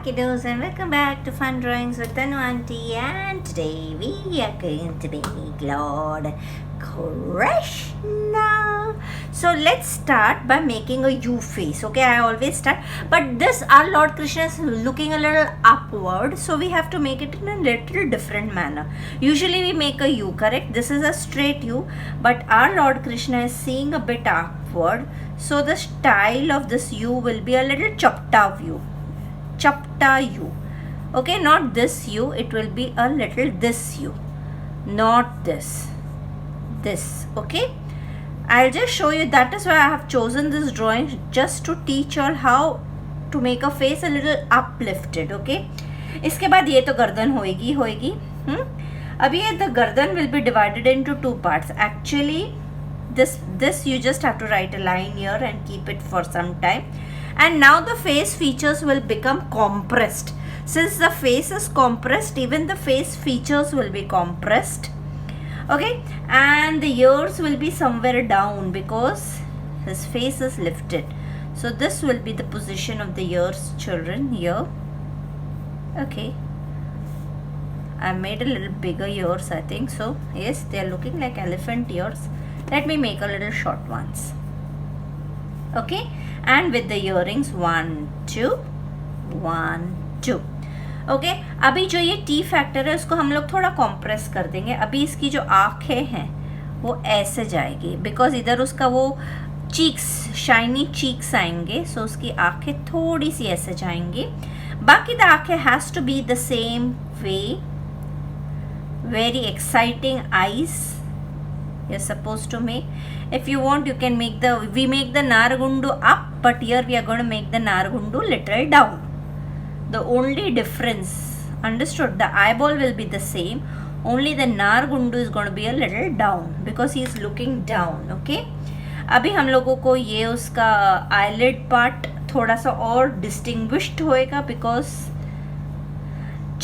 kiddos, and welcome back to Fun Drawings with Tanu Auntie. And today we are going to make Lord Krishna. So let's start by making a U face. Okay, I always start, but this our Lord Krishna is looking a little upward, so we have to make it in a little different manner. Usually we make a U, correct? This is a straight U, but our Lord Krishna is seeing a bit upward, so the style of this U will be a little chapta view. Chapta U. Okay, not this U, it will be a little this U, not this. Okay, I'll just show you. That is why I have chosen this drawing, just to teach you all how to make a face a little uplifted. Okay, इसके बाद ये तो गर्दन होएगी अभी ये the गर्दन will be divided into two parts. Actually this you just have to write a line here and keep it for some time. And now the face features will become compressed. Since the face is compressed, even the face features will be compressed. Okay, and the ears will be somewhere down because his face is lifted. So this will be the position of the ears, children, here. Okay, I made a little bigger ears, I think so. Yes, they are looking like elephant ears. Let me make a little short ones. Okay, and with the earrings 1 2 1 2. Okay अभी जो ये T factor है उसको हम लोग थोड़ा compress कर देंगे. अभी इसकी जो आँखें हैं वो ऐसे जाएगी बिकॉज इधर उसका वो चीक्स, शाइनी चीक्स आएंगे, सो उसकी आँखें थोड़ी सी ऐसे जाएंगी. बाकी द आँखें has to be the same way. Very exciting eyes you're supposed to make. If you want, you can make we make the Naragundu up, but here we are going to make the Naragundu little down. The only difference, understood, the eyeball will be the same, only the Naragundu is going to be a little down because he is looking down. Okay, अभी हम लोगों को ये उसका eyelid part थोड़ा सा और distinguished होएगा because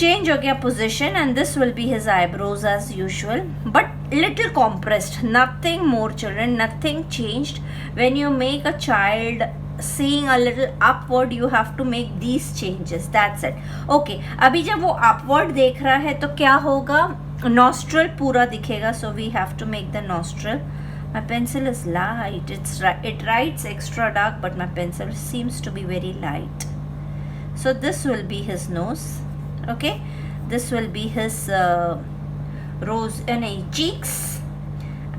change हो गया position, and this will be his eyebrows as usual, but little compressed, nothing more children, nothing changed. When you make a child seeing a little upward, you have to make these changes, that's it. Okay, अभी जब वो upward देख रहा है तो क्या होगा, nostril पूरा दिखेगा, so we have to make the nostril. My pencil is light, it writes extra dark, but my pencil seems to be very light. So this will be his nose. Okay, this will be his rose and cheeks,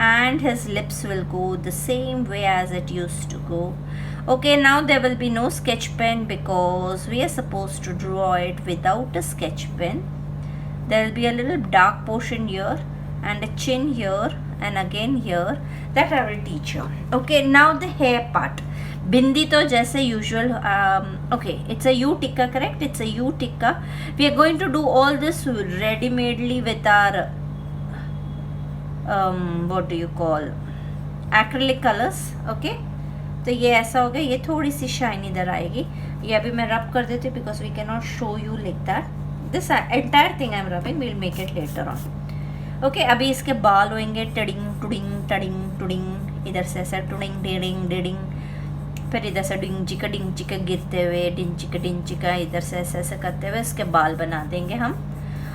and his lips will go the same way as it used to go. Okay, now there will be no sketch pen because we are supposed to draw it without a sketch pen. There will be a little dark portion here and a chin here and again here, that I will teach you. Okay, now the hair part. Bindi to jaise usual. Okay, it's a U tikka, correct? It's a U tikka. We are going to do all this ready-madely with our what do you call, acrylic colors. Okay, तो ये ऐसा हो गया. ये थोड़ी सी shine इधर आएगी. ये अभी मैं रब कर देती हूँ because we cannot show you like that. This entire thing I am rubbing, we'll make it later on. Okay, अभी इसके बाल होंगे टडिंग टुडिंग टडिंग टुडिंग, इधर से ऐसा टुडिंग डिडिंग डिडिंग, फिर इधर से डिंग चिका गिरते हुए डिंग चिका इधर से ऐसे ऐसे करते हुए इसके बाल बना देंगे हम.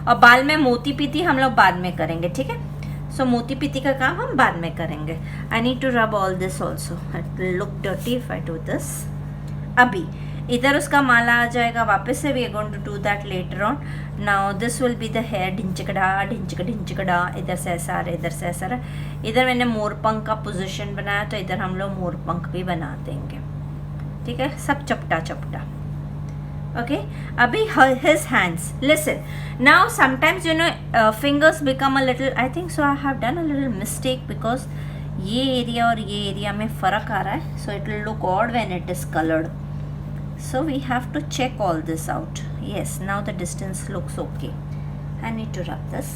और बाल में मोती पीती हम लोग बाद में करेंगे, ठीक है? सो मोती पीती का काम हम बाद में करेंगे. I need to rub all this also. It will look dirty if I do this. अभी इधर उसका माला आ जाएगा वापस से. We are going to do that later on. Now this will be the hair. ढिंचकड़ा, इधर से ऐसा आ रहा है, इधर से ऐसा रहा. इधर मैंने मोरपंख का पोजीशन बनाया तो इधर हम लोग मोरपंख भी बना देंगे, ठीक है? सब चपटा. Okay, abhi his hands. Listen, now sometimes you know fingers become a little, I think so I have done a little mistake because ये area और ये area में फर्क आ रहा है, so it will look odd when it is colored. So we have to check all this out. Yes, now the distance looks okay. I need to rub this.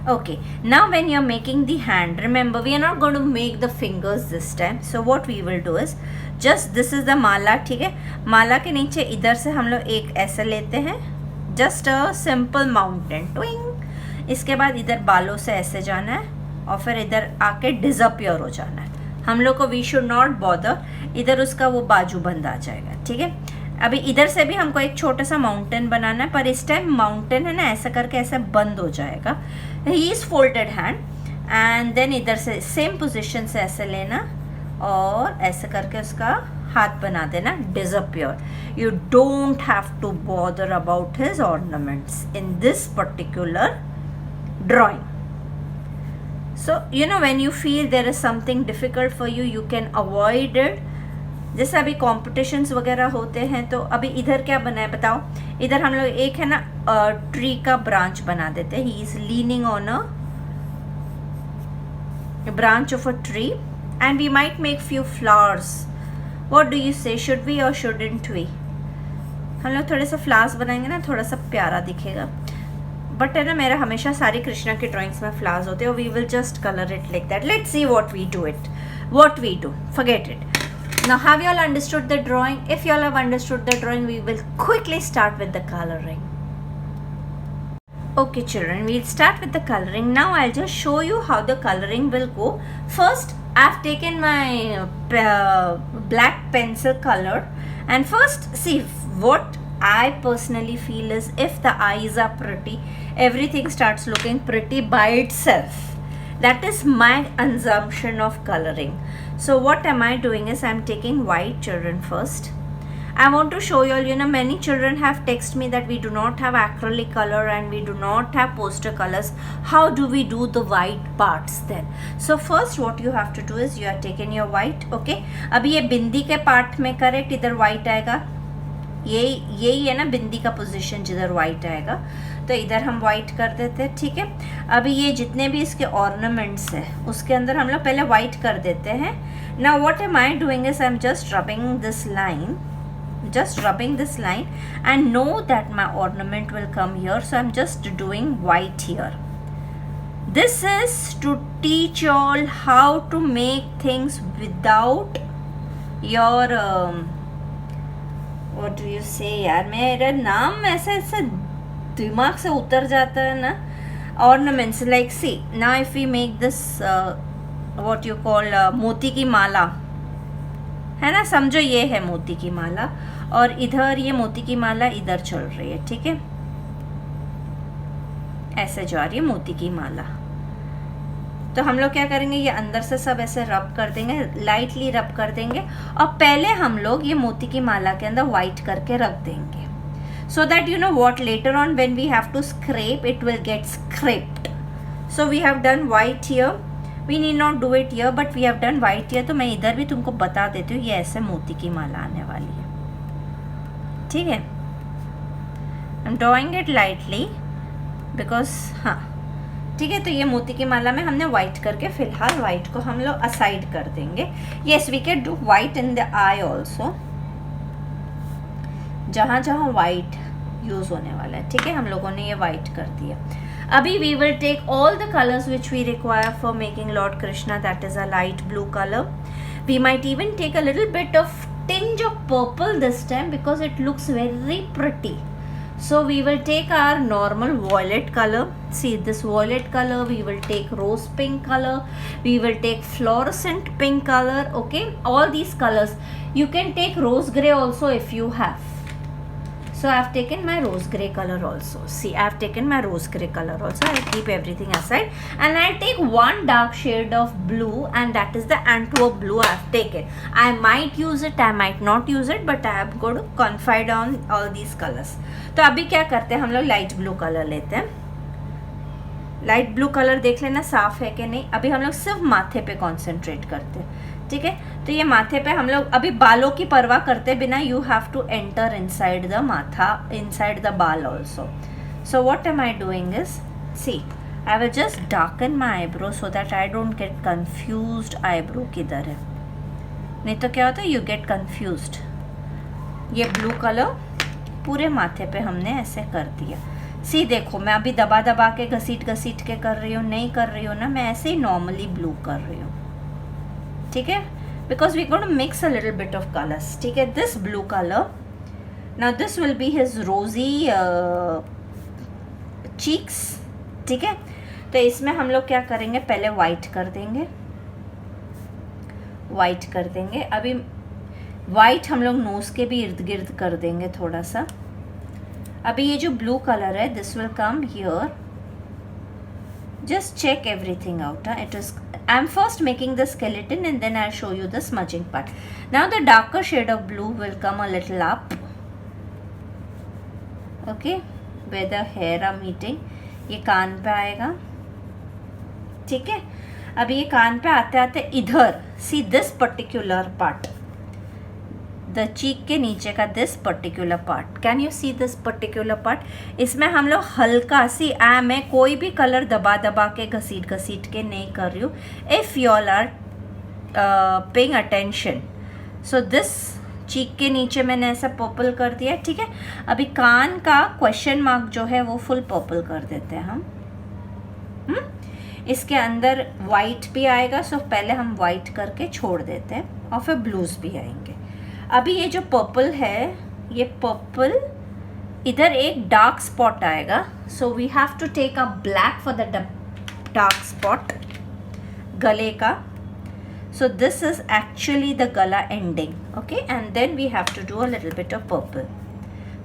Okay, now when you're making the hand, remember we are not going to make the fingers this time. So what we will do is just this is the माला, ठीक है? माला के नीचे इधर से हम लोग एक ऐसे लेते हैं, just a simple mountain twing. इसके बाद इधर बालों से ऐसे जाना है और फिर इधर आके डिसअपियर हो जाना है. हम लोग को वी शुड नॉट बॉदर, इधर उसका वो बाजू बंद आ जाएगा, ठीक है? अभी इधर से भी हमको एक छोटा सा माउंटेन बनाना है, पर इस टाइम माउंटेन है ना ऐसा करके ऐसे बंद हो जाएगा. He is folded hand and then इधर से सेम पोजीशन से ऐसे लेना और ऐसे करके उसका हाथ बना देना. Disappear. You don't have to bother about his ornaments in this particular drawing. So you know when you feel there is something difficult for you, you can avoid it. जैसे अभी कॉम्पिटिशन्स वगैरह होते हैं तो अभी इधर क्या बना है बताओ. इधर हम लोग एक है ना ट्री का ब्रांच बना देते हैं. He is leaning on a branch of a tree and we might make few flowers. What do you say, should we or shouldn't we? हम लोग थोड़े सा फ्लावर्स बनाएंगे ना, थोड़ा सा प्यारा दिखेगा. बट है ना मेरा हमेशा सारी कृष्णा की ड्राइंग्स में फ्लावर्स होते हैं. We will just colour it like that. Let's see what we do. Forget it. Now have you all understood the drawing? If you all have understood the drawing, we will quickly start with the coloring. Okay children, we'll start with the coloring. Now I'll just show you how the coloring will go. First I've taken my black pencil color and first see what I personally feel is if the eyes are pretty, everything starts looking pretty by itself. That is my assumption of coloring. So what am I doing is I'm taking white children first. I want to show you all, you know, many children have texted me that we do not have acrylic color and we do not have poster colors. How do we do the white parts then? So first what you have to do is you are taking your white. Okay, अभी ये बिंदी के part में correct इधर white आएगा. यही है ना बिंदी का पोजीशन जिधर वाइट आएगा, तो इधर हम वाइट कर देते हैं. ठीक है, अभी ये जितने भी इसके ऑर्नामेंट्स हैं उसके अंदर हम लोग पहले वाइट कर देते हैं. Now what am I doing is I am just rubbing this line and know that my ornament will come here, so I'm just doing white here. This is to teach you all how to make things without your what do you say यार, मेरा नाम ऐसे दिमाग से उतर जाता है ना. ornaments like see now if we make this what you call मोती की माला है ना, समझो ये है मोती की माला और इधर ये मोती की माला इधर चल रही है. ठीक है, ऐसे जा रही है मोती की माला. तो हम लोग क्या करेंगे, ये अंदर से सब ऐसे रब कर देंगे, लाइटली रब कर देंगे और पहले हम लोग ये मोती की माला के अंदर वाइट करके रख देंगे. So that you know what later on when we have to scrap it will get scrapped. So we have done white here. We need not do it here but we have done white here. तो मैं इधर भी तुमको बता देती हूँ, ये ऐसे मोती की माला आने वाली है. ठीक है, I am drawing it lightly because हाँ ठीक है. तो ये मोती की माला में हमने वाइट करके फिलहाल वाइट को हम लोग असाइड कर देंगे. Yes we can do white in the eye also, जहाँ जहाँ वाइट यूज होने वाला है. ठीक है, हम लोगों ने ये वाइट कर दिया. अभी we will take all the colours which we require for making lord Krishna. That is a light blue colour. We might even take a little bit of tinge of purple this time because it looks very pretty. So we will take our normal violet color. See this violet color, we will take rose pink color, we will take fluorescent pink color. Okay, all these colors. You can take rose gray also if you have. So I have taken my rose gray color also. See, I have taken my rose gray color also. I keep everything aside and I take one dark shade of blue and that is the Antwerp blue I have taken. I might use it, I might not use it, but I am going to confide on all these colors. तो अभी क्या करते हैं, हम लोग light blue colour लेते हैं. Light blue colour देख लेना साफ है कि नहीं. अभी हम लोग सिर्फ माथे पे कॉन्सेंट्रेट करते हैं. ठीक है, तो ये माथे पे हम लोग अभी बालों की परवाह करते बिना you have to enter inside the माथा, इनसाइड द बाल also. So what am I doing is see I will just darken my eyebrow so that I don't get confused eyebrow किधर है. नहीं तो क्या होता है, यू गेट कन्फ्यूज्ड. ये ब्लू कलर पूरे माथे पे हमने ऐसे कर दिया. सी देखो, मैं अभी दबा दबा के घसीट के कर रही हूँ, नहीं कर रही हूँ ना, मैं ऐसे ही नॉर्मली ब्लू कर रही हूँ. ठीक है, because we're going to mix a little bit of colors. ठीक है, this blue color, now this will be his rosy cheeks. ठीक है, तो इसमें हम लोग क्या करेंगे, पहले वाइट कर देंगे. अभी वाइट हम लोग नोज के भी इर्द गिर्द कर देंगे थोड़ा सा। अभी ये जो ब्लू कलर है, this will come here, just check everything out. I'm first making the skeleton and then I'll show you the smudging part. Now the darker shade of blue will come a little up, okay, where the hair are meeting. ये कान पे आएगा, ठीक है। अभी ये कान पे आते आते इधर, see this particular part, the cheek के नीचे का this particular part, can you see this particular part? इसमें हम लोग हल्का सी मैं कोई भी कलर दबा दबा के घसीट के नहीं कर रही हूँ। If you all are paying attention, so this cheek के नीचे मैंने ऐसा पर्पल कर दिया, ठीक है। अभी कान का क्वेश्चन मार्क जो है वो फुल पर्पल कर देते हैं हम। इसके अंदर वाइट भी आएगा, सो पहले हम वाइट करके छोड़ देते हैं और फिर ब्लूज भी आएंगे। अभी ये जो पर्पल है, ये पर्पल इधर एक डार्क स्पॉट आएगा, so we have to take a black for the dark spot गले का। So this is actually the gala ending, okay, and then we have to do a little bit of purple.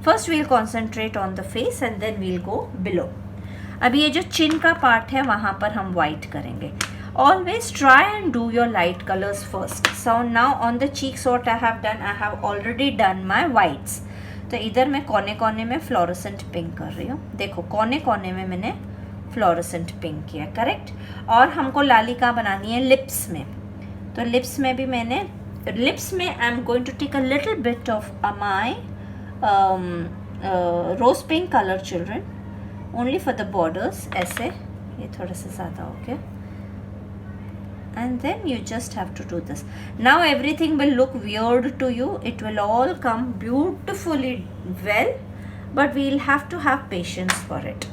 First we'll concentrate on the face and then we'll go below. अभी ये जो चिन का part है वहाँ पर हम वाइट करेंगे। Always try and do your light colors first. So now on the cheeks what I have done, I have already done my whites. तो इधर मैं कोने कोने में फ्लोरेसेंट पिंक कर रही हूँ। देखो कोने कोने में मैंने फ्लोरेसेंट पिंक किया, करेक्ट। और हमको लाली कहाँ बनानी है? लिप्स में। तो लिप्स में भी मैंने, लिप्स में I am going to take a little bit of my rose pink colour children, only for the borders. ऐसे ये थोड़ा सा ज़्यादा हो गया, and then you just have to do this. Now everything will look weird to you, it will all come beautifully well, but we'll have to have patience for it.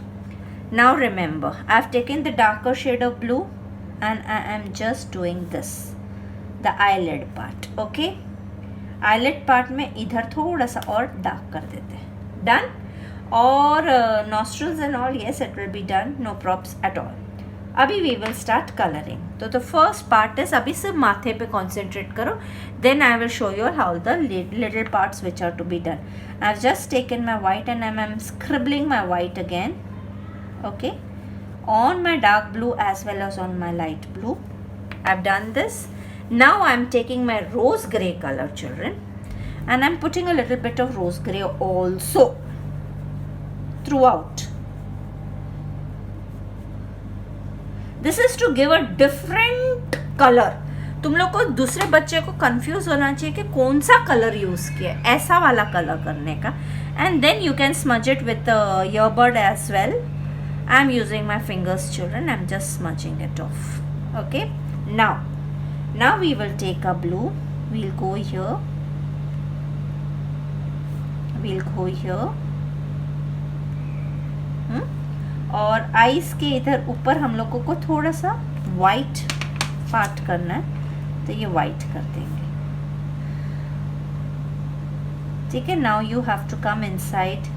Now remember, I've taken the darker shade of blue and I am just doing this, the eyelid part, okay। eyelid part में इधर थोड़ा सा और dark कर देते हैं, done। और nostrils and all, yes it will be done, no props at all। अभी वी विल स्टार्ट कलरिंग। तो द फर्स्ट पार्ट इज, अभी सिर्फ माथे पे कॉन्सेंट्रेट करो, then I will show you how the little parts which are to be done. I have just taken my white and I am scribbling my white again, okay, on my dark blue as well as on my light blue. I have done this. Now I am taking my rose grey colour children and I'm putting a little bit of rose grey also throughout. This is to give a different color. तुम लोग को दूसरे बच्चे को confuse होना चाहिए कि कौन सा कलर यूज किया, ऐसा वाला कलर करने का। And then you can smudge it with earbud as well. I am using my fingers children, I am just smudging it off, okay. now we will take a blue, we'll go here, और eyes के इधर ऊपर हम लोगों को थोड़ा सा white part करना है, तो ये वाइट कर देंगे, ठीक है। Now you have to come inside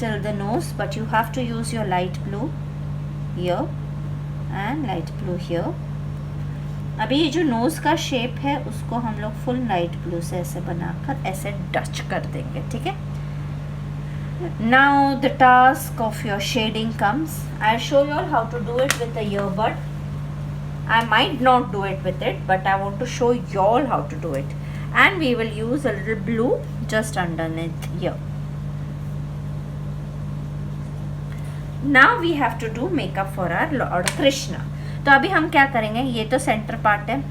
till the nose, but you have to use your light blue here and light blue here. अभी ये जो नोज का शेप है उसको हम लोग फुल लाइट ब्लू से ऐसे बनाकर ऐसे टच कर देंगे, ठीक है। Now the task of your shading comes. I'll show you all how to do it with the earbud. I might not do it with it, but I want to show you all how to do it. And we will use a little blue just underneath here. Now we have to do makeup for our Lord Krishna. तो अभी हम क्या करेंगे, ये तो centre part है,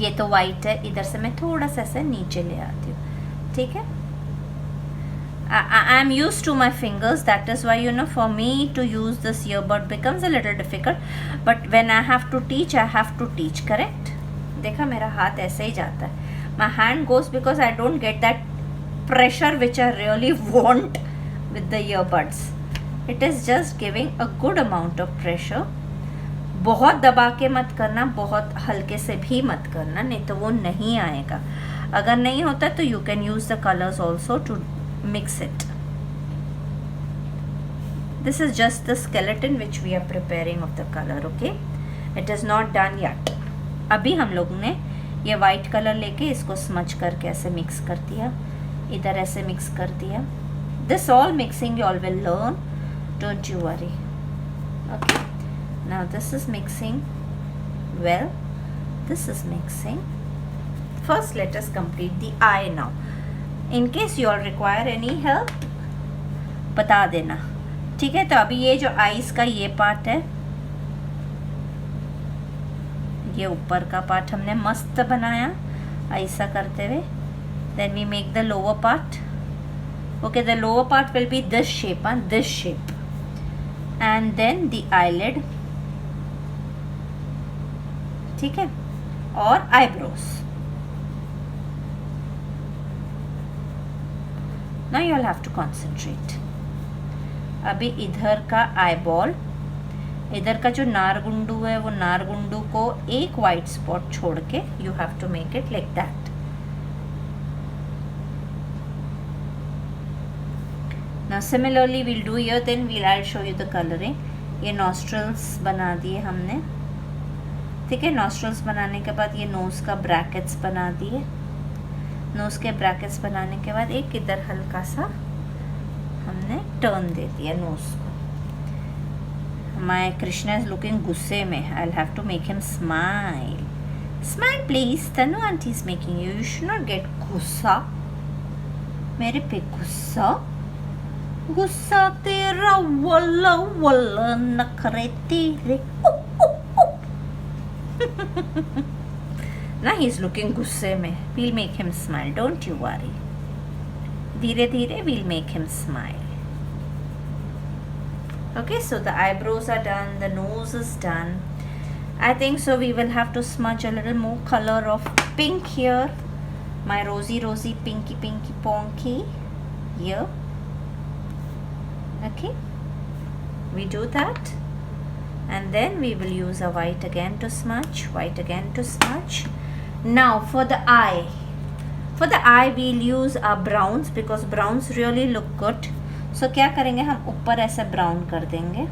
ये तो वाइट है, इधर से मैं थोड़ा सा ऐसे नीचे ले आती हूँ, ठीक है। I am used to my fingers, that is why, you know, for me to use this earbud becomes a little difficult, but when I have to teach, I have to teach, correct। देखा मेरा हाथ ऐसे ही जाता है, my hand goes because I don't get that pressure which I really want with the earbuds. It is just giving a good amount of pressure. बहुत दबा के मत करना, बहुत हल्के से भी मत करना, नहीं तो वो नहीं आएगा। अगर नहीं होता तो you can use the colors also to mix it. This is just the skeleton which we are preparing of the color, okay? It is not done yet. अभी हम लोग ने ये वाइट कलर लेके इसको स्मच करके ऐसे मिक्स कर दिया, इधर ऐसे मिक्स कर दिया. This all mixing you all will learn, don't you worry. Okay, now this is mixing well, this is mixing. First let us complete the eye now. In case you all require any help, बता देना, ठीक है. तो अभी ये जो eyes का ये पार्ट है, ये ऊपर का पार्ट हमने मस्त बनाया ऐसा करते हुए. Then we make the lower part. Okay, the lower part will be this shape, this shape, and then the eyelid, ठीक है, और eyebrows. Now you will have to concentrate. अभी इधर का आईबॉल, इधर का जो नारगुंडू है वो नारगुंडू को एक वाइट स्पॉट छोड़ के you have to make it like that. Now similarly we'll do here, then we'll I show you the colouring. ये नॉस्ट्रल्स बना दिए हमने, ठीक है. नॉस्ट्रल्स बनाने के बाद ये नोज का ब्रैकेट्स बना दिए. नोज के ब्रैकेट्स बनाने के बाद एक इधर हल्का सा हमने टर्न दे दिया नोज को. माय कृष्णा इज लुकिंग गुस्से में. I will have to make him smile. Smile please. Tanu aunty is making you. You should not get गुस्सा. मेरे पे गुस्सा, गुस्सा तेरा वल्ला वल्ला, नखरे तेरे. ना ही इज लुकिंग गुस्से में. We'll make him smile, don't you worry. धीरे धीरे we'll make him smile. Okay, so the eyebrows are done, the nose is done. I think so we will have to smudge a little more color of pink here. My rosy rosy pinky pinky ponky here. Okay, we do that, and then we will use a white again to smudge, white again to smudge. Now for the eye. For the eye we'll use our browns because browns really look good. सो क्या करेंगे, हम ऊपर ऐसे brown कर देंगे.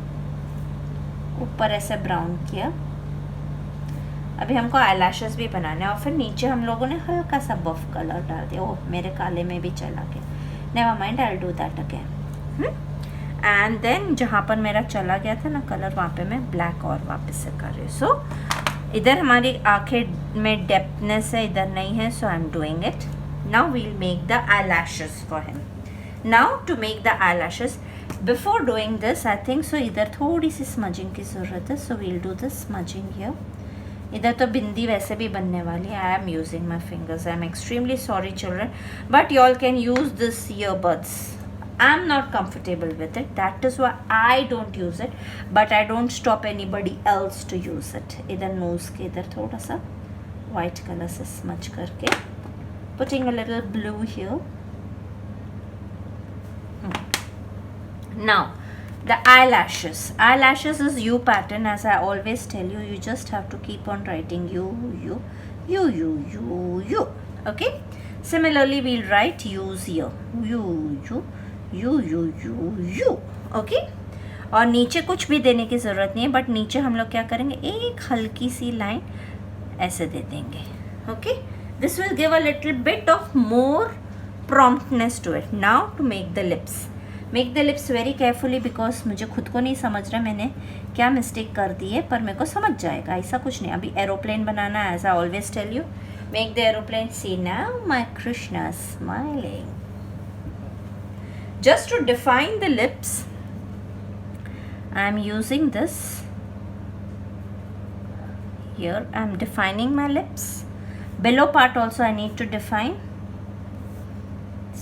ऊपर ऐसे brown किया. अभी हमको आईलैशेस भी बनाने हैं और फिर नीचे हम लोगों ने हल्का सा बफ कलर डाल दिया. ओह, मेरे काले में भी चला गया. Never mind, I will do that again. And then जहाँ पर मेरा चला गया था ना कलर, वहाँ पे मैं ब्लैक और वापस से कर रही हूँ. सो इधर हमारी आंखें में डेप्थनेस है, इधर नहीं है. So I am doing it. Now we'll make the eyelashes for him. Now to make the eyelashes, before doing this I think so इधर थोड़ी सी smudging की ज़रूरत है. So we'll do this smudging here. इधर तो बिंदी वैसे भी बनने वाली है. I am using my fingers. I am extremely sorry children, but you all can use this earbuds. I am not comfortable with it. That is why I don't use it, but I don't stop anybody else to use it. इधर nose के इधर थोड़ा सा white color से smudge करके, putting a little blue here. Now the eyelashes. Eyelashes is U pattern, as I always tell you. You just have to keep on writing U. Okay, similarly we'll write U's here. U. Okay, और नीचे कुछ भी देने की ज़रूरत नहीं है, but नीचे हम लोग क्या करेंगे, एक हल्की सी लाइन ऐसे दे देंगे. Okay, this will give a little bit of more promptness to it. Now to make the lips. Make the lips very carefully because मुझे खुद को नहीं समझ रहा मैंने क्या मिस्टेक कर दी है, पर मेरे को समझ जाएगा, ऐसा कुछ नहीं. अभी एरोप्लेन बनाना है, as I always tell you. Make the aeroplane. See now my Krishna smiling. Just to define the lips I am using this. Here I am defining my lips. Below part also I need to define.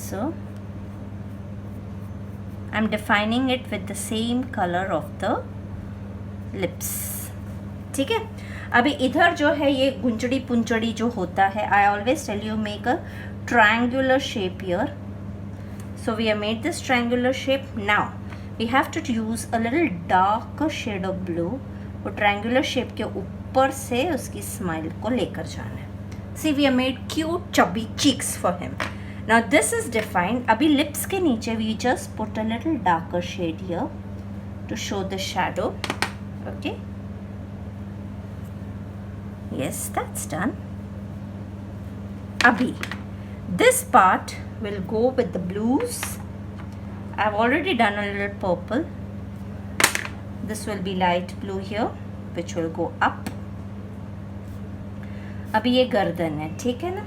So I'm defining it with the same color of the lips. ठीक है. अभी इधर जो है ये गुंचड़ी पुंचड़ी जो होता है, I always tell you make a triangular shape here. So we have made this triangular shape. Now we have to use a little darker shade of blue. वो triangular shape के ऊपर से उसकी smile को लेकर जाना है. See, we have made cute chubby cheeks for him. Now this is defined. अभी lips के नीचे we just put a little darker shade here to show the shadow. Okay. Yes, that's done. Abhi, this part will go with the blues. I've already done a little purple. This will be light blue here, which will go up. अभी ये गर्दन है, ठीक है ना,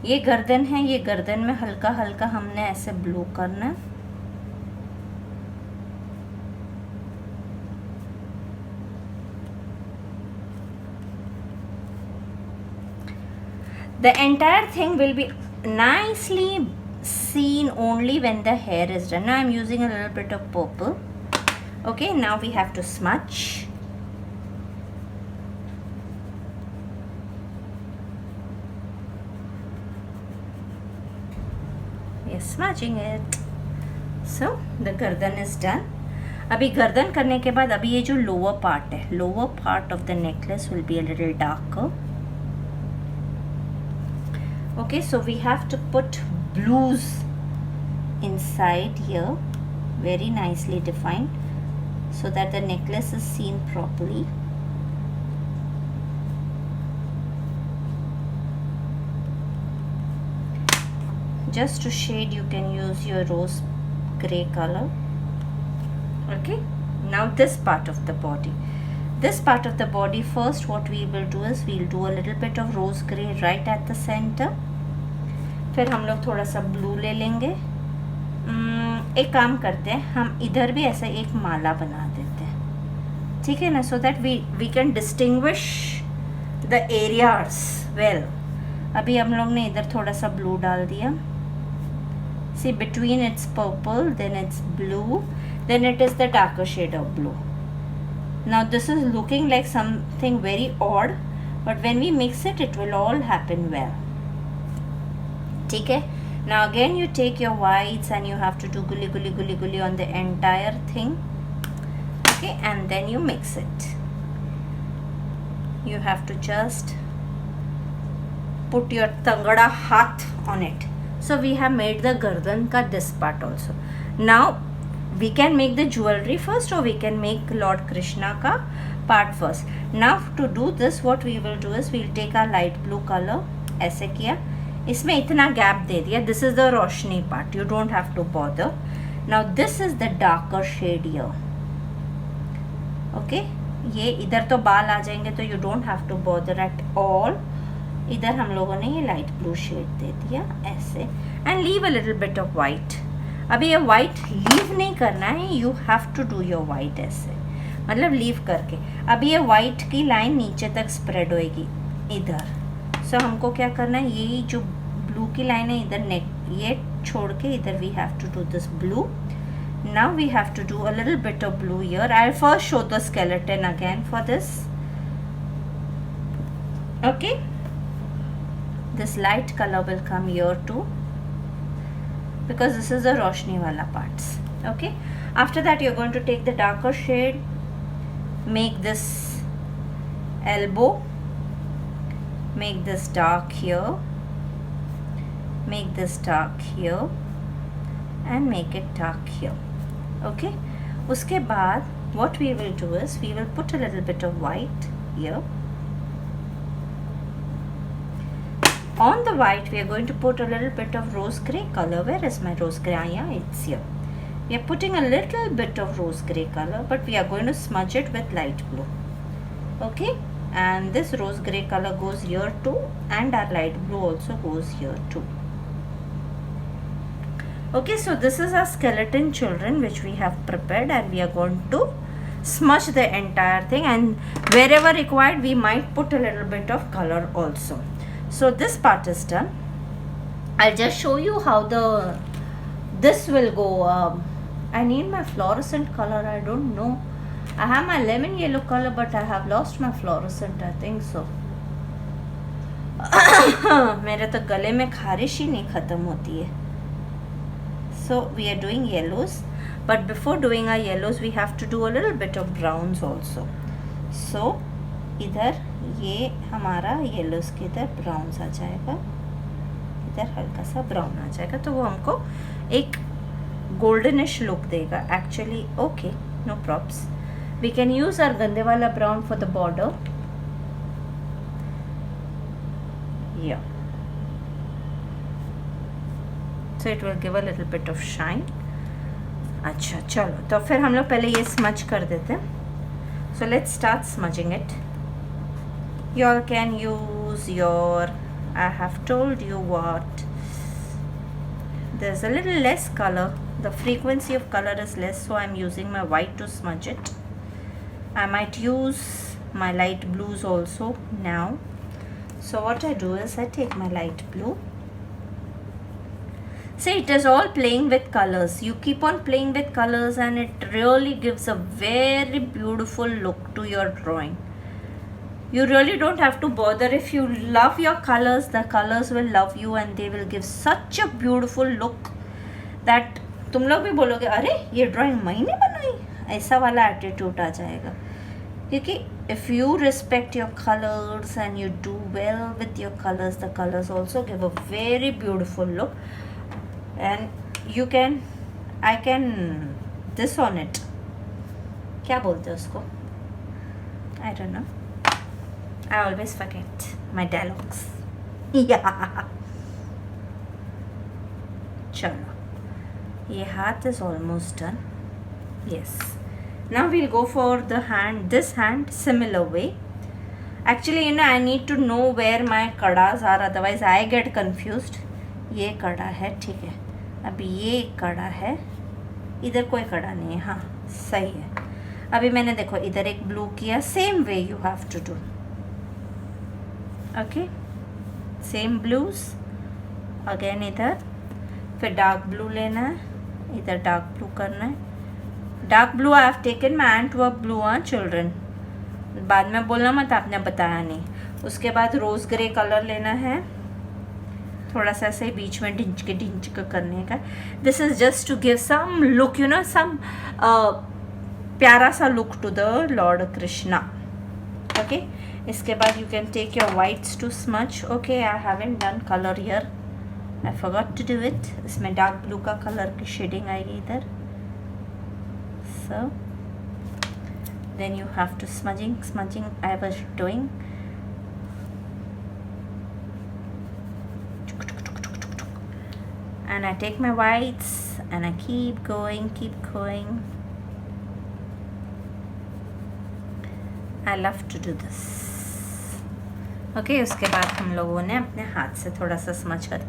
ये गर्दन है, ये गर्दन में हल्का हल्का हमने ऐसे ब्लू करना है. The entire thing will be nicely seen only when the hair is done. Now I'm using a little bit of purple. Okay, now we have to smudge. We are smudging it. So the gardan is done. अभी गर्दन करने के बाद अभी ये जो lower part है, lower part of the necklace will be a little darker. Okay, so we have to put blues inside here, very nicely defined, so that the necklace is seen properly. Just to shade, you can use your rose gray color. Okay, now this part of the body. This part of the body, first what we will do is we'll do a little bit of rose gray right at the center. फिर हम लोग थोड़ा सा blue ले लेंगे. एक काम करते हैं, हम इधर भी ऐसा एक माला बना देते हैं, ठीक है ना, so that we can distinguish the areas well. अभी हम लोग ने इधर थोड़ा सा ब्लू डाल दिया. See between it's purple, then it's blue, then it is the darker shade of blue. Now this is looking like something very odd, but when we mix it, it will all happen well. Okay, now again you take your whites and you have to do gully gully gully gully on the entire thing. Okay, and then you mix it. You have to just put your tangada hath on it. So we have made the gardan ka this part also. Now we can make the jewelry first, or we can make Lord Krishna ka part first. Now to do this, what we will do is we'll take our light blue color, ऐसे किया, इसमें इतना gap दे दिया. This is the Roshni part, you don't have to bother. Now this is the darker shade here. Okay, ये इधर तो बाल आ जाएंगे, तो you don't have to bother at all. इधर हम लोगों ने ये light blue shade दे दिया ऐसे, and leave a little bit of white. अभी ये वाइट लीव नहीं करना है, you have to do your white ऐसे, मतलब लीव करके. अभी ये वाइट की लाइन नीचे तक स्प्रेड होएगी इधर. सो हमको क्या करना है, ये जो ब्लू की लाइन है इधर नेक, ये छोड़ के इधर we have to do this blue. Now we have to do a little bit of blue here. I will first show the skeleton again for this. Okay, this light colour will come here too, because this is the roshni wala parts. Okay, after that you're going to take the darker shade, make this elbow, make this dark here, make this dark here, and make it dark here. Okay, uske baad what we will do is we will put a little bit of white here. On the white we are going to put a little bit of rose gray color. Where is my rose gray? Yeah, it's here. We are putting a little bit of rose gray color, but we are going to smudge it with light blue. Okay, and this rose gray color goes here too, and our light blue also goes here too. Okay, so this is our skeleton children which we have prepared, and we are going to smudge the entire thing, and wherever required we might put a little bit of color also. So this part is done. I'll just show you how this will go. I need my fluorescent color. I don't know. I have my lemon yellow color, but I have lost my fluorescent, I think so. मेरे तो गले में खारिश ही नहीं ख़त्म होती है. So we are doing yellows, but before doing our yellows we have to do a little bit of browns also. So इधर ये हमारा येलोस के इधर ब्राउन्स आ जाएगा, इधर हल्का सा ब्राउन आ जाएगा, तो वो हमको एक गोल्डनिश लुक देगा actually. Okay, no probs. We can use our गंदे वाला ब्राउन फॉर द बॉर्डर. या so it will give a little bit of shine. अच्छा चलो, तो फिर हम लोग पहले ये स्मच कर देते हैं. So let's start smudging it. You all can use your, I have told you what, there's a little less color, the frequency of color is less, so I'm using my white to smudge it. I might use my light blues also now. So what I do is I take my light blue. See, it is all playing with colors. You keep on playing with colors and it really gives a very beautiful look to your drawing. You really don't have to bother. If you love your colors, the colors will love you and they will give such a beautiful look that तुम लोग भी बोलोगे अरे ये drawing मैंने बनाई, ऐसा वाला एटीट्यूड आ जाएगा. क्योंकि if you respect your colors and you do well with your colors, the colors also give a very beautiful look. And you can, I can this on it, क्या बोलते हैं उसको, I don't know, I always forget my dialogues. Yeah. चलो, ये हाथ is almost done. Yes. Now we'll go for the hand, this hand similar way. Actually, you know, I need to know where my kadas are, otherwise I get confused. ये कड़ा है, ठीक है. अभी ये कड़ा है, इधर कोई कड़ा नहीं है. हाँ सही है. अभी मैंने देखो इधर एक ब्लू किया, same way you have to do. Okay, same blues again इधर, फिर डार्क ब्लू लेना है, इधर डार्क ब्लू करना है. Dark blue I have taken my Antwerp blue. हाँ चिल्ड्रन, बाद में बोलना मत आपने बताया नहीं. उसके बाद रोज़ ग्रे कलर लेना है, थोड़ा सा ऐसे बीच में ढिंच के करने का. This is just to give some look, you know, some प्यारा सा look to the lord Krishna. Okay, इसके बाद you can take your whites to smudge. Okay, I haven't done colour here, I forgot to do it. इसमें dark blue का colour की shading आएगी इधर. So then you have to smudging I was doing. And I take my whites and I keep going. I love to do this. Okay, उसके बाद हम लोगों ने अपने हाथ से थोड़ा सा स्मच कर.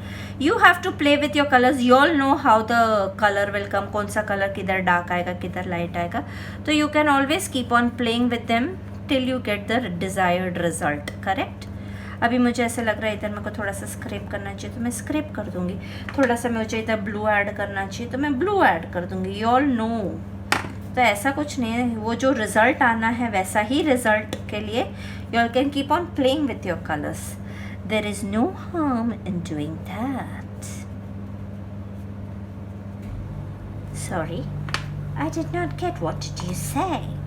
You have to play with your colors. You all know how the color will come. कौन सा कलर किधर डार्क आएगा, किधर लाइट आएगा. तो you can always keep on playing with them till you get the desired result. Correct? अभी मुझे ऐसा लग रहा है इधर मेरे को थोड़ा सा स्क्रैप करना चाहिए, तो मैं स्क्रैप कर दूंगी. थोड़ा सा मुझे इधर ब्लू ऐड करना चाहिए, तो मैं ब्लू ऐड कर दूंगी. You all know. तो ऐसा कुछ नहीं है, वो जो रिज़ल्ट आना है वैसा ही रिज़ल्ट के लिए you all can keep on playing with your colours. There is no harm in doing that. Sorry, I did not get what did you say.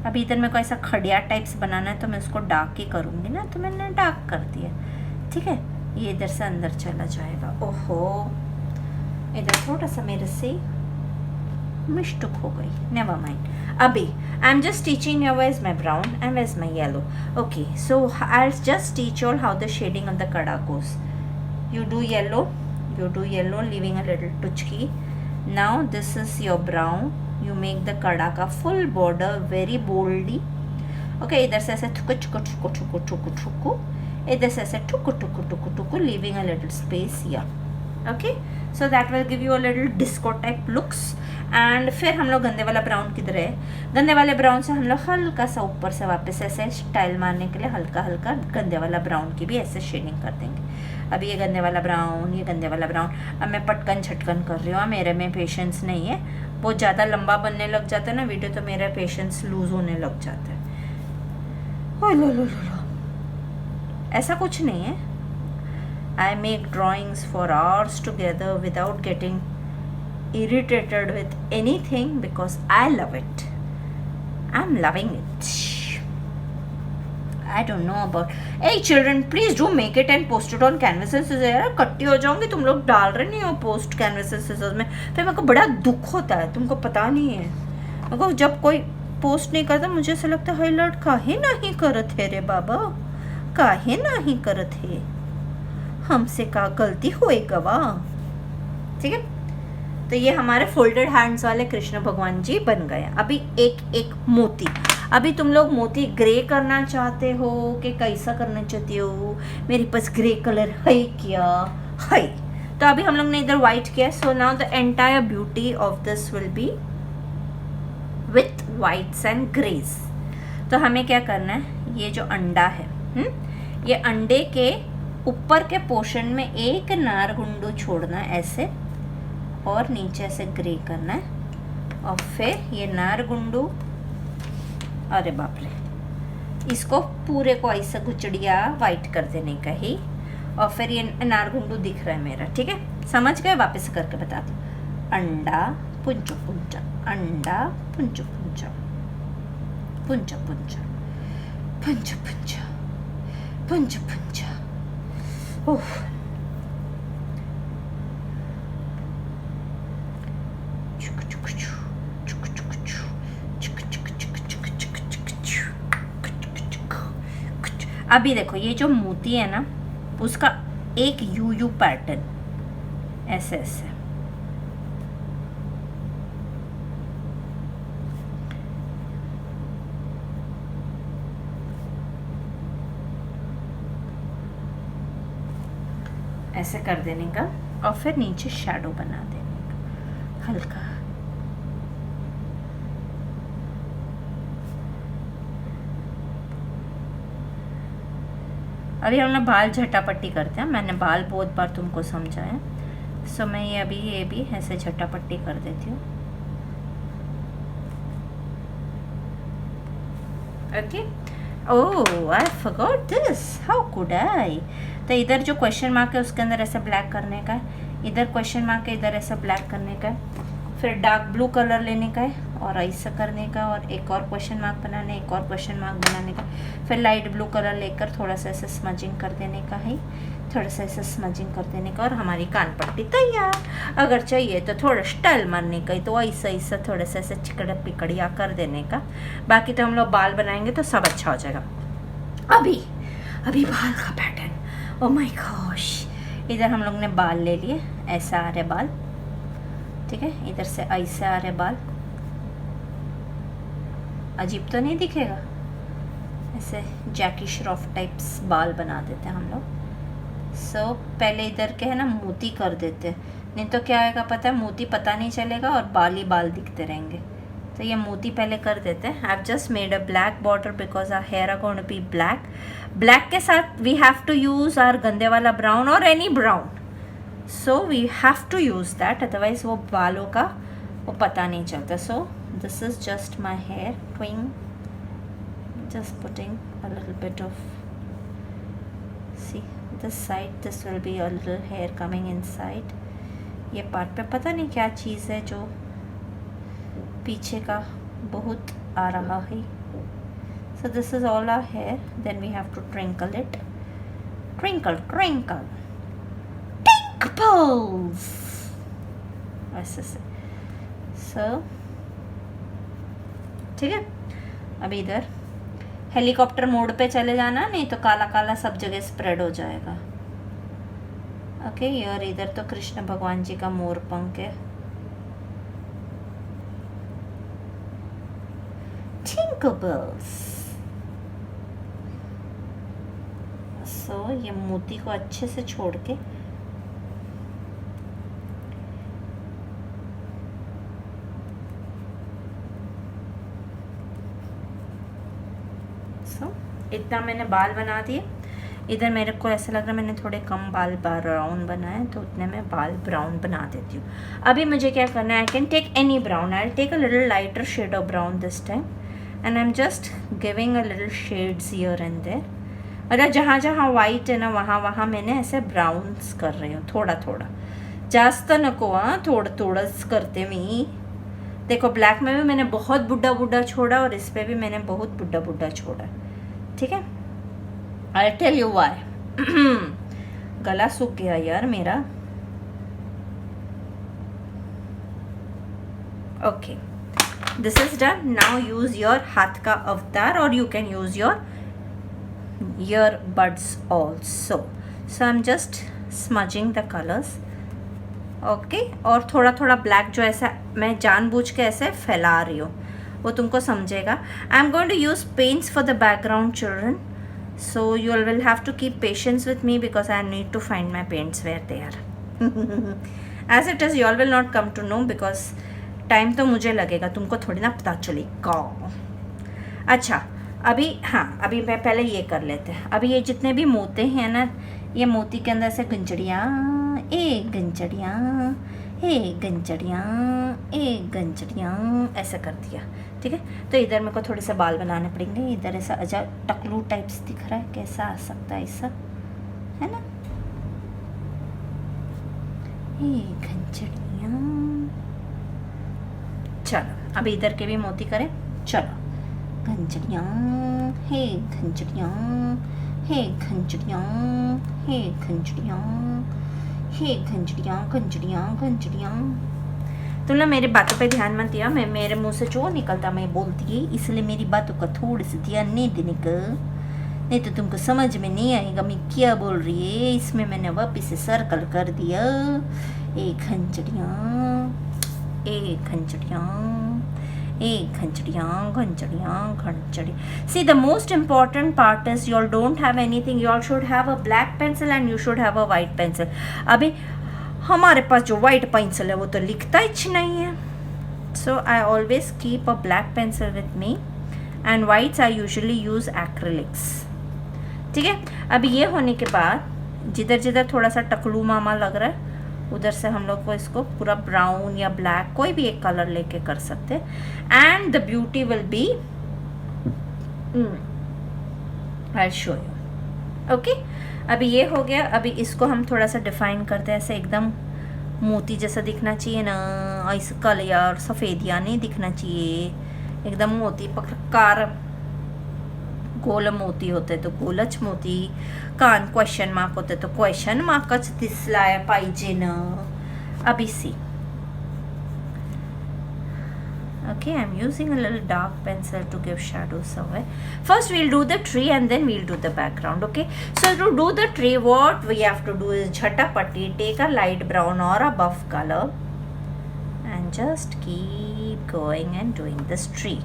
अभी इधर मेरे को ऐसा खड़िया टाइप्स बनाना है, तो मैं उसको डार्क ही करूँगी ना, तो मैंने डार्क कर दिया. ठीक है, ये इधर से अंदर चला जाएगा. ओहो, इधर थोड़ा सा मेरे से मिस्टेक हो गई. Never mind. अभी I am just teaching you where is my brown and where is my yellow. Okay, so I just teach all how the shading of the kada goes. You do yellow, leaving a little tuchki. Now this is your brown. You make the kada का full border very boldly. Okay, इधर से ऐसे ठुको, इधर से ऐसे ठुको, leaving a little space here. Okay, so that will give you a little disco type looks. And फिर हम लोग गंदे वाला ब्राउन किधर है, गंदे वाले ब्राउन से हम लोग हल्का सा ऊपर से वापस ऐसे स्टाइल मारने के लिए हल्का गंदे वाला ब्राउन की भी ऐसे शेडिंग कर देंगे. अभी ये गंदे वाला ब्राउन, ये गंदे वाला ब्राउन. अब मैं पटकन छटकन कर रही हूँ, मेरे में पेशेंस नहीं है. बहुत ज़्यादा लंबा बनने लग जाता है ना वीडियो, तो मेरा पेशेंस लूज होने लग जाता है. ओह लो, ऐसा कुछ नहीं है. I make drawings for hours together without getting irritated with anything because I love it. I'm loving it. I don't know about. Hey children, please do make it and post it on Canvas and Scissors. यार कट्टी हो जाऊंगी, तुम लोग डाल रहे नहीं हो पोस्ट Canvas and Scissors में, फिर मेरे को बड़ा दुख होता है. तुमको पता नहीं है, मेरे को जब कोई पोस्ट नहीं करता मुझे ऐसा लगता है लड़ काहे नहीं करत है रे बाबा, काहे नहीं करत है, हमसे का गलती होएगा वा. ठीक है। तो ये हमारे फोल्डेड हैंड्स वाले कृष्ण भगवान जी बन गए। अभी एक एक मोती, अभी तुम लोग मोती ग्रे करना चाहते हो कि कैसा करना चाहते हो, मेरे पास ग्रे कलर है क्या, है। तो अभी हम लोग ने इधर व्हाइट किया, so now the entire beauty of this will be with whites and greys. तो हमें क्या करना है, ये जो अंडा है, ये अंडे के ऊपर के पोर्शन में एक नारगुंडू छोड़ना है ऐसे, और नीचे से ग्रे करना है, और फिर ये नारगुंडू, अरे बाप रे, इसको पूरे को ऐसा गुचड़िया वाइट कर देने का ही, और फिर ये नारगुंडू दिख रहा है मेरा, ठीक है। समझ गए? वापस करके बता दो। अंडा पुंचा पुंचा, अंडा पुंचा पुंचा, पुंचा पुंचा, पुंचा पुंचा, पुंचा पुंचा। ओह, अभी देखो ये जो मोती है ना, उसका एक यू पैटर्न ऐसे ऐसे, ऐसे कर देने का, और फिर नीचे शैडो बना देने का हल्का। अभी हम लोग बाल झटापट्टी करते हैं, मैंने बाल बहुत बार तुमको समझाया, सो मैं ये भी ऐसे झटापट्टी कर देती हूँ। Okay, oh I forgot this, how could I. तो इधर जो क्वेश्चन मार्क है उसके अंदर ऐसे ब्लैक करने का है, इधर क्वेश्चन मार्क है, इधर ऐसा ब्लैक करने का है, फिर डार्क ब्लू कलर लेने का है और ऐसा करने का, और एक और क्वेश्चन मार्क बनाना है, एक और क्वेश्चन मार्क बनाने का, फिर लाइट ब्लू कलर लेकर थोड़ा सा ऐसे स्मजिंग कर देने का है, थोड़ा सा ऐसे स्मजिंग कर देने का, और हमारी कान पट्टी तैयार। अगर चाहिए तो थोड़ा स्टाइल मारने का ही, तो ऐसा ऐसा थोड़ा सा ऐसे चिकड़ा पिकड़िया कर देने का। बाकी तो हम लोग बाल बनाएंगे तो सब अच्छा हो जाएगा। अभी बाल का पैटर्न, ओ माय गॉश, इधर हम लोग ने बाल ले लिए, ऐसा आ रहे बाल, ठीक है, इधर से ऐसे आ रहे बाल, अजीब तो नहीं दिखेगा? ऐसे जैकी श्रॉफ टाइप्स बाल बना देते हैं हम लोग। सो पहले इधर के है ना मोती कर देते हैं, नहीं तो क्या आएगा पता है, मोती पता नहीं चलेगा और बाल ही बाल दिखते रहेंगे। तो ये मोती पहले कर देते हैं। I have just made a black border because our hair are going to be black. Black के साथ we have to use our गंदे वाला ब्राउन और any brown, so we have to use that, otherwise वो बालों का वो पता नहीं चलता। So this is just my hair twing, just putting a little bit of, see this side, this will be a little hair coming inside, ये part पे पता नहीं क्या चीज़ है जो पीछे का बहुत आ रहा है। so this is all our hair, then we have to twinkle it, twinkle twinkle tinkles, ऐसे से। so ठीक है, अभी इधर हेलीकॉप्टर मोड पे चले जाना, नहीं तो काला काला सब जगह स्प्रेड हो जाएगा। ओके, और इधर तो कृष्ण भगवान जी का मोर पंख है। Tinkerbells। सो ये मोती को अच्छे से छोड़ के इतना मैंने बाल बना दिए। इधर मेरे को ऐसा लग रहा है मैंने थोड़े कम बाल ब्राउन बनाए, तो उतने में बाल ब्राउन बना देती हूँ। अभी मुझे क्या करना है, I can take any brown, I take a little lighter shade of brown this time, and I am just giving a little shades here and there. मतलब जहाँ जहाँ वाइट है ना, वहाँ वहाँ मैंने ऐसे ब्राउन्स कर रही हूँ, थोड़ा थोड़ा, जास्त नको, हाँ थोड़ा थोड़ा करते मी। देखो ब्लैक में भी मैंने बहुत बुढ़ा बुढ़ा छोड़ा, और इस पर भी मैंने बहुत बुढ़ा बुढ़ा छोड़ा, ठीक है। आई टेल यू वाई, गला सूख गया यार मेरा। Okay, this is done. Now use your हाथ का अवतार, और you can use your earbuds also. So I'm just smudging the colors okay और थोड़ा थोड़ा ब्लैक जो ऐसा मैं जानबूझ के ऐसे फैला रही हूँ वो तुमको समझेगा. I am going to use paints for the background children, so you all will have to keep patience with me because I need to find my paints where they are. As it is, you all will not come to know because time तो मुझे लगेगा, तुमको थोड़ी ना पता चलेगा. अच्छा अभी हाँ, अभी मैं पहले ये कर लेते हैं. अभी ये जितने भी मोती हैं ना, ये मोती के अंदर से गंजड़ियाँ, गंजड़ियाँ, गंजड़ियाँ, गंजड़ियाँ ऐसा कर दिया. ठीक है, तो इधर मेरे को थोड़े से बाल बनाने पड़ेंगे. इधर ऐसा अजा टकलू टाइप्स दिख रहा है, कैसा आ सकता है ऐसा, है ना. घंचड़ियाँ. चलो अभी इधर के भी मोती करें. चलो घंचड़ियाँ, घंचड़ियाँ, घंचड़ियाँ, घंचड़ियाँ, घंचड़ियाँ, घंचड़ियाँ, घंचड़ियाँ. तुम लोग मेरी बातों पे ध्यान मत दिया. मैं मेरे मुंह से जो निकलता मैं बोलती है, इसलिए मेरी बातों का थोड़ी सी ध्यान नहीं देने का, नहीं तो तुमको समझ में नहीं आएगा मैं क्या बोल रही है. इसमें मैंने वापिस से सर्कल कर दिया. घंचड़ियाँ, घंचड़ियाँ, घंचड़ियाँ, घंचड़ियाँ, घंचड़ी. See, the most important part is you all don't have anything. You all should have a black pencil and you should have a white pencil. अभी हमारे पास जो वाइट पेंसिल है वो तो लिखता ही नहीं है. So I always keep a black pencil with me and whites I usually use acrylics. ठीक है, अभी ये होने के बाद जिधर जिधर थोड़ा सा टकलू मामा लग रहा है उधर से हम लोग को इसको पूरा ब्राउन या ब्लैक कोई भी एक कलर लेके कर सकते हैं. And the beauty will be, I show you. Okay, अभी ये हो गया. अभी इसको हम थोड़ा सा डिफाइन करते हैं. ऐसे एकदम मोती जैसा दिखना चाहिए ना, ऐसे कालिया और सफ़ेदिया नहीं दिखना चाहिए. एकदम मोती पकार गोल मोती होते तो गोलच मोती, कान क्वेश्चन मार्क होते तो क्वेश्चन मार्कच दिसलाय पाहिजे ना. अभी सी. Okay, I'm using a little dark pencil to give shadows somewhere. First we'll do the tree and then we'll do the background. Okay, so to do the tree what we have to do is jhatapati, take a light brown or a buff color and just keep going and doing this tree.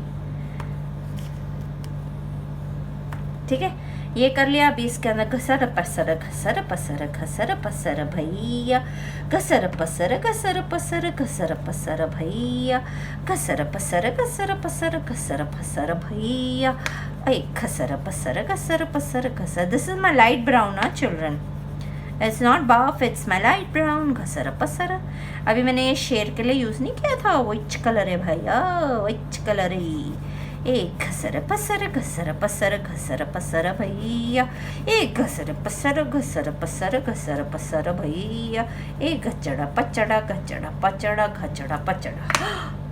ठीक है, ये कर लिया. अभी इसके अंदर घसर पसर, घसर पसर, घसर पसर भैया, घसर पसर, घसर पसर, घसर पसर भैया, घसर पसर, घसर पसर, घसर पसर भैया, घसर पसर, घसर पसर, घसर. This is my light brown ना children, it's not buff, it's my light brown. घसर पसर. अभी मैंने ये शेर के लिए यूज़ नहीं किया था. विच कलर है भैया, विच कलर है. घसर पसर, घसर पसर, घसर पसर भैया, घसर पसर, घसर पसर, घसर पसर भैया, घचड़ा पचड़ा, घचड़ा पचड़ा, घचड़ा पचड़ा.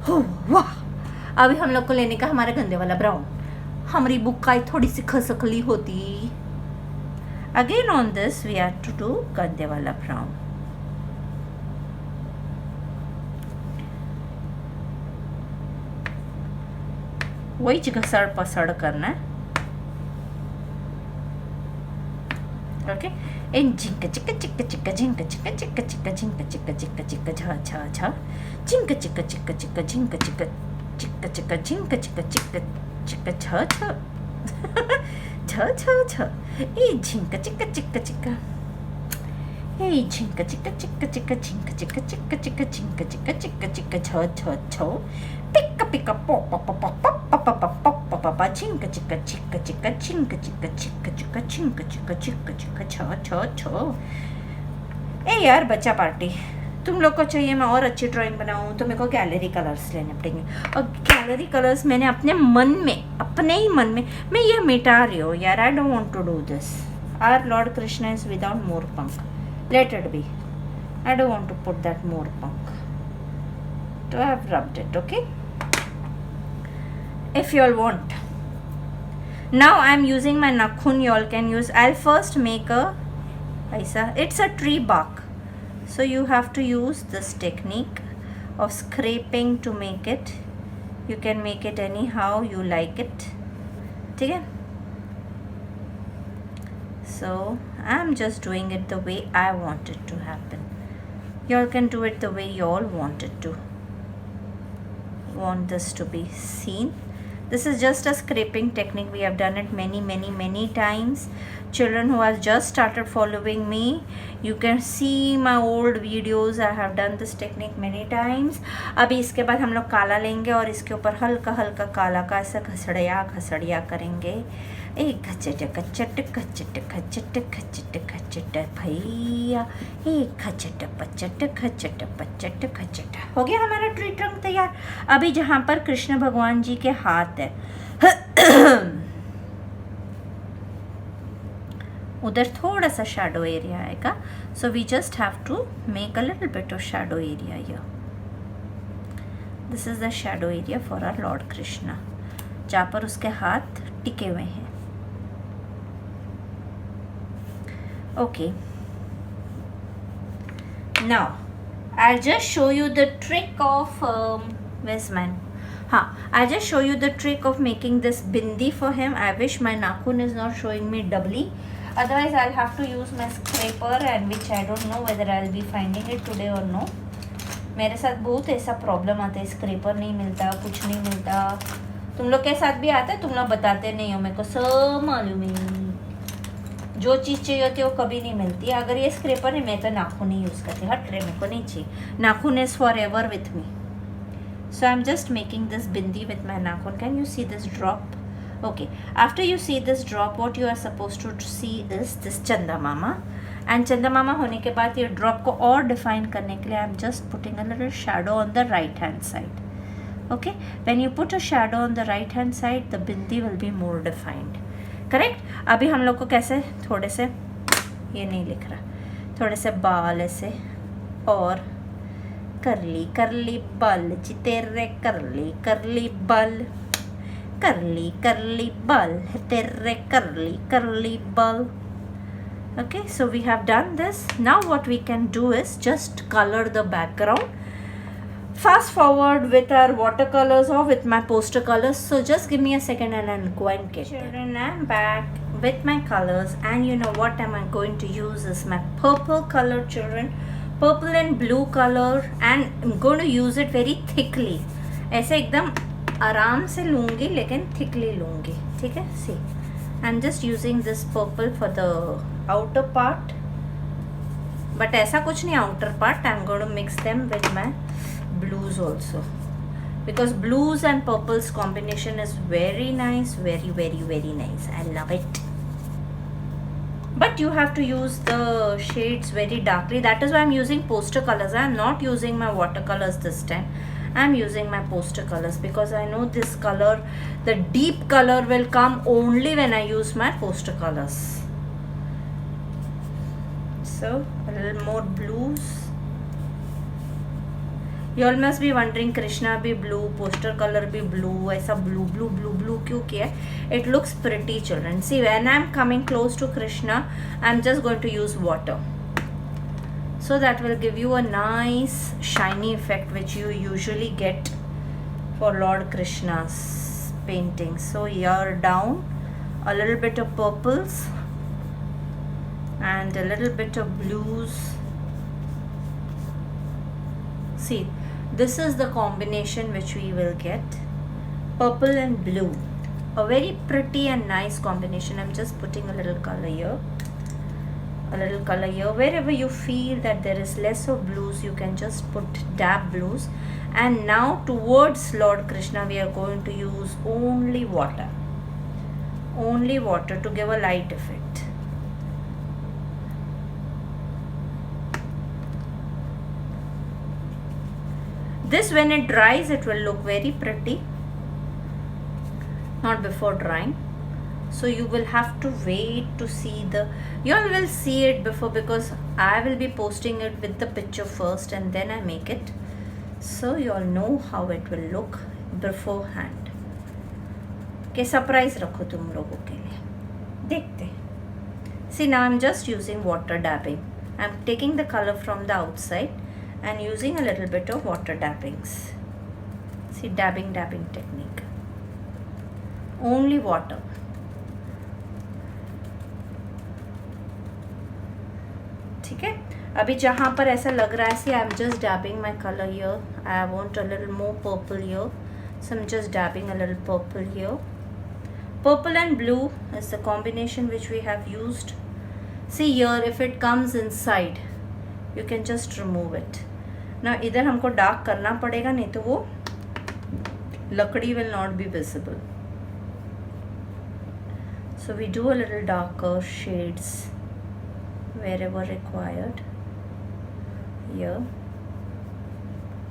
हो वाह. अभी हम लोग को लेने का हमारा गंदे वाला ब्राउन. हमारी बुक का थोड़ी सी खसखली होती. Again on this we have to do गंदे वाला ब्राउन. वही घसड़ पसड़ करना है. ओके, इन झिंक चिक चिक चिक झिंक चिक चिक चिक झिंक चिक चिक चिक झा झा झा, झिंक चिक चिक चिक झिंक चिक चिक चिक झिंक चिक चिक चिक झा झा झा झा झा. ए झिंक चिक चिक चिक, ए झिंक चिक चिक चिक झिंक चिक चिक चिक झिंक चिक चिक चिक झा झा झा. पिक पिक पो पो पो पो पो पो पो पो पो पो पो झिंक चिक चिक चिक झिंक चिक चिक चिक झिंक चिक चिक चिक छ छ छ. ए यार बच्चा पार्टी, तुम लोग को चाहिए मैं और अच्छी ड्राइंग बनाऊँ तो मेरे को गैलरी कलर्स लेने पड़ेंगे. और गैलरी कलर्स मैंने अपने मन में, अपने ही मन में मैं ये मिटा रही हूँ यार. I don't want to do this. Our lord Krishna is without mor pankh. Let it be. I don't want to put that mor pankh. So I have rubbed it. Okay, if you all want. Now I am using my nakhun. You all can use. I'll first make a aisa. It's a tree bark, so you have to use this technique of scraping to make it. You can make it anyhow you like it. Okay, so I'm just doing it the way I want it to happen. You all can do it the way you all want it to. Want this to be seen. This is just a scraping technique. We have done it many times. Children who have just started following me, you can see my old videos. I have done this technique many times. अभी इसके बाद हम लोग काला लेंगे और इसके ऊपर हल्का हल्का काला का ऐसा घसड़िया करेंगे. एक खचट खचट खचट खचट खचट खचट भैया, एक खचट पचट खचट पचट खचट. हो गया हमारा ट्री ट्रंक तैयार. अभी जहाँ पर कृष्ण भगवान जी के हाथ है उधर थोड़ा सा शैडो एरिया आएगा. So we just have to make a little bit of shadow area here. This is the shadow area for our lord Krishna, जहाँ पर उसके हाथ टिके हुए हैं. Okay, now I'll just show you the trick of where's mine? I'll just show you the trick of making this bindi for him. I wish my nakhun is not showing me doubly, otherwise I'll have to use my scraper, and which I don't know whether I'll be finding it today or no. मेरे साथ बहुत ऐसा problem आता है, scraper नहीं मिलता, कुछ नहीं मिलता. तुम लोग के साथ भी आता है, तुम लोग बताते नहीं हो, मेरे को सब मालूम है. जो चीज़ चाहिए होती है वो कभी नहीं मिलती. अगर ये स्क्रेपर है, मैं तो नाखून ही यूज़ करती. हट रे, मेरे को नहीं चाहिए. Nakhun is forever with me. So I am just making this bindi with my nakhun. Can you see this drop? Okay, after you see this drop, what you are suppose to see is this Chanda Mama. And चंदा मामा होने के बाद ये drop को और define करने के लिए आई am just putting a little shadow on the right hand side. Okay, when you put a shadow on the right hand side, the bindi will be more defined. Correct. अभी हम लोग को कैसे थोड़े से, ये नहीं लिख रहा, थोड़े से बाल ऐसे और करली करली बाल तेरे, करली करली बाल, करली करली बाल तेरे, करली करली बाल. Okay, so we have done this. Now what we can do is just color the background. Fast forward with our watercolors or with my poster colors. So just give me a second and I'll go and get it. Children, I'm back with my colors, and you know what am I going to use is my purple color, children. Purple and blue color, and I'm going to use it very thickly. ऐसे एकदम आराम से लूँगी लेकिन thickly लूँगी. ठीक है? See, I'm just using this purple for the outer part. But ऐसा कुछ नहीं outer part. I'm going to mix them with my blues also, because blues and purples combination is very nice, very nice. I love it. But you have to use the shades very darkly. That is why I'm using poster colors. I am not using my watercolors this time. I'm using my poster colors because I know this color, the deep color, will come only when I use my poster colors. So a little more blues. You all must be wondering, Krishna भी blue, poster color भी blue, ऐसा blue क्यों किया? It looks pretty, children. See, when I'm coming close to Krishna, I'm just going to use water. So that will give you a nice shiny effect which you usually get for Lord Krishna's painting. So here down, a little bit of purples and a little bit of blues. See, this is the combination which we will get, purple and blue, a very pretty and nice combination. I'm just putting a little color here, a little color here. Wherever you feel that there is less of blues, you can just put dab blues. And now towards Lord Krishna, we are going to use only water to give a light effect. This, when it dries, it will look very pretty, not before drying. So you will have to wait to see you all will see it before, because I will be posting it with the picture first and then I make it. So you all know how it will look beforehand. Okay, surprise रखो तुम लोगों के लिए. देखते. See, now I'm just using water dabbing. I'm taking the color from the outside and using a little bit of water dabbings. See, dabbing technique. Only water. ठीक है. अभी जहाँ पर ऐसा लग रहा है, see I'm just dabbing my color here. I want a little more purple here, so I'm just dabbing a little purple here. Purple and blue is the combination which we have used. See here, if it comes inside, you can just remove it. Now इधर हमको dark करना पड़ेगा, नहीं तो वो लकड़ी will not be visible. So we do a little darker shades wherever required here,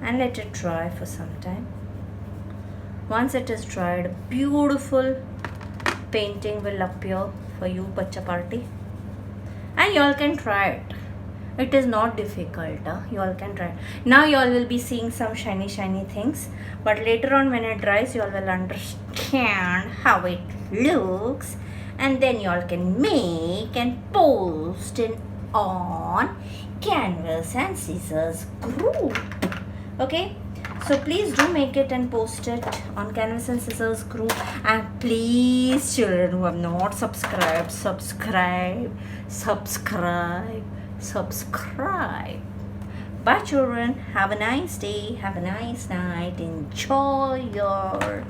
and let it dry for some time. Once it is dried, beautiful painting will appear for you, Bacha Party, and you all can try it. It is not difficult, you all can try. Now you all will be seeing some shiny things, but later on when it dries, you all will understand how it looks, and then you all can make and post it on Canvas and Scissors group. Okay, so please do make it and post it on Canvas and Scissors group, and please, children who have not subscribed, subscribe. Bye children, have a nice day, have a nice night, enjoy your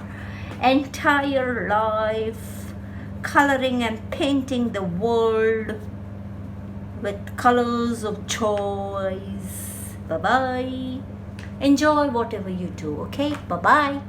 entire life coloring and painting the world with colors of choice. Bye bye. Enjoy whatever you do. Okay, bye bye.